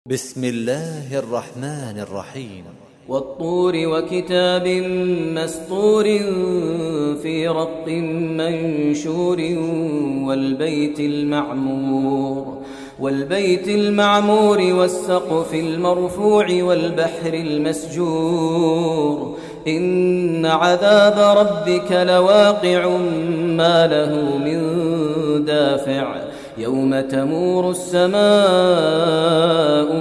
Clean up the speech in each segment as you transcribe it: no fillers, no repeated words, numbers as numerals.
بسم الله الرحمن الرحيم. والطور وكتاب مسطور في رق منشور والبيت المعمور والسقف المرفوع والبحر المسجور إن عذاب ربك لواقع ما له من دافع يوم تمور السماء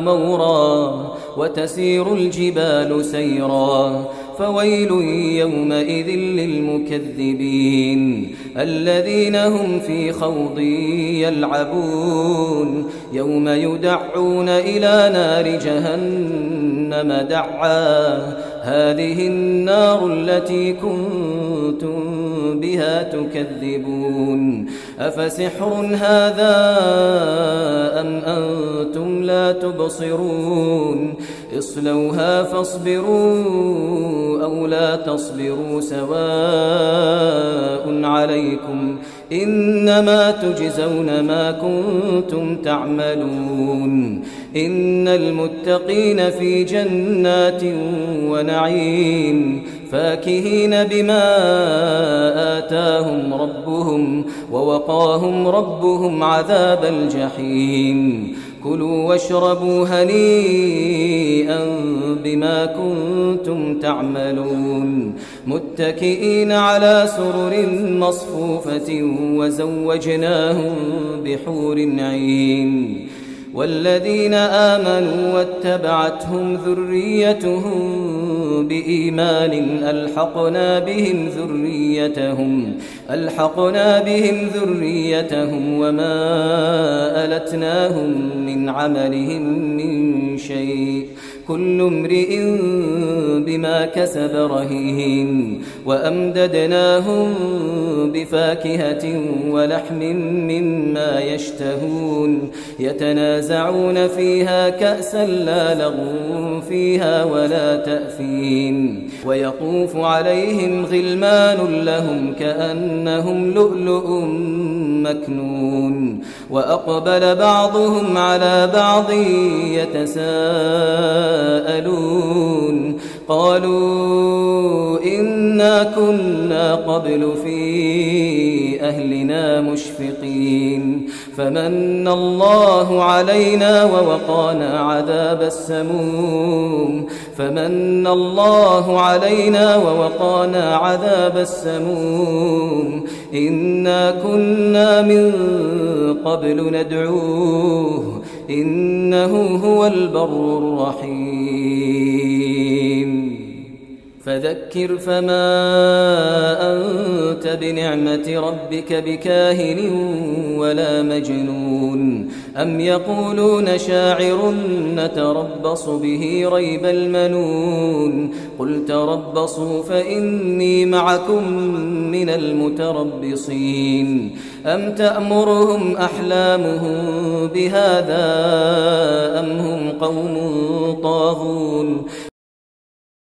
مورا وتسير الجبال سيرا فويل يومئذ للمكذبين الذين هم في خوض يلعبون يوم يدعون إلى نار جهنم دعا هذه النار التي كنتم بها تكذبون أفسحر هذا أم أنتم لا تبصرون اصلوها فاصبروا أو لا تصبروا سواء عليكم إنما تجزون ما كنتم تعملون إن المتقين في جنات ونعيم فاكهين بما آتاهم ربهم ووقاهم ربهم عذاب الجحيم كلوا واشربوا هنيئا بما كنتم تعملون متكئين على سرر مصفوفة وزوجناهم بحور عين والذين آمنوا واتبعتهم ذريتهم بإيمان ألحقنا بهم ذريتهم وما ألتناهم من عملهم من شيء كل امرئ بما كسب رهين وأمددناهم بفاكهة ولحم مما يشتهون يتنازعون فيها كأسا لا لغو فيها ولا تأثيم ويطوف عليهم غلمان لهم كأنهم لؤلؤ مكنون وأقبل بعضهم على بعض يتساءلون قالوا إنا كنا قبل في أهلنا مشفقين فمن الله علينا ووقانا عذاب السموم إنا كنا من قبل ندعوه إنه هو البر الرحيم فذكر فما أنت بنعمة ربك بكاهن ولا مجنون أم يقولون شاعر نتربص به ريب المنون قل تربصوا فإني معكم من المتربصين أم تأمرهم أحلامهم بهذا أم هم قوم طاغون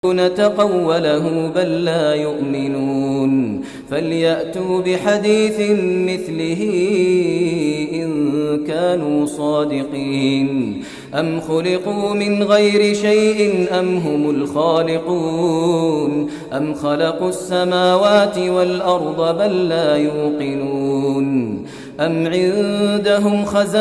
نتقوله بل لا يؤمنون فليأتوا بحديث مثله إن كانوا صادقين أم خلقوا من غير شيء أم هم الخالقون أم خلقوا السماوات والأرض بل لا يوقنون أم عندهم خزائن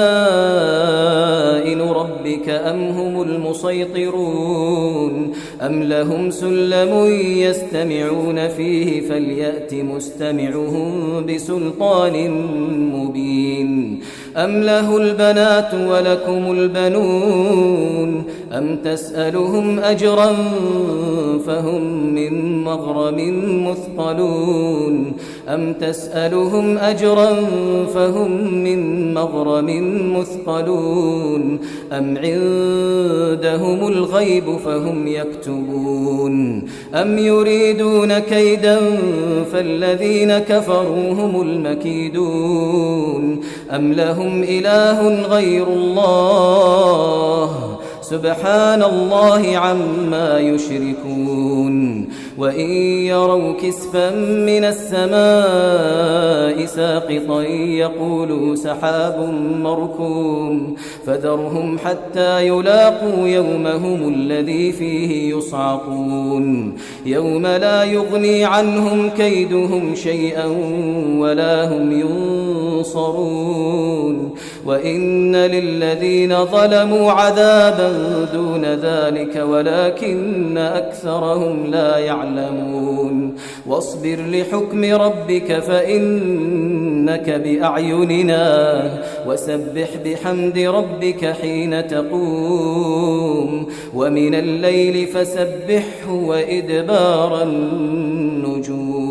ربك أم هم المسيطرون أم لهم سلم يستمعون فيه فليأت مستمعهم بسلطان مبين أم له البنات ولكم البنون أم تسألهم أجرا فهم من مغرم مثقلون أم عندهم الغيب فهم يكتبون أم يريدون كيدا فالذين كفروا هم المكيدون أم لهم إله غير الله سبحان الله عما يشركون وإن يروا كسفا من السماء ساقطا يقولوا سحاب مركوم فذرهم حتى يلاقوا يومهم الذي فيه يصعقون يوم لا يغني عنهم كيدهم شيئا ولا هم ينصرون وإن للذين ظلموا عذابا دون ذلك ولكن أكثرهم لا يعلمون واصبر لحكم ربك فإنك بأعيننا وسبح بحمد ربك حين تقوم ومن الليل فسبحه وإدبار النجوم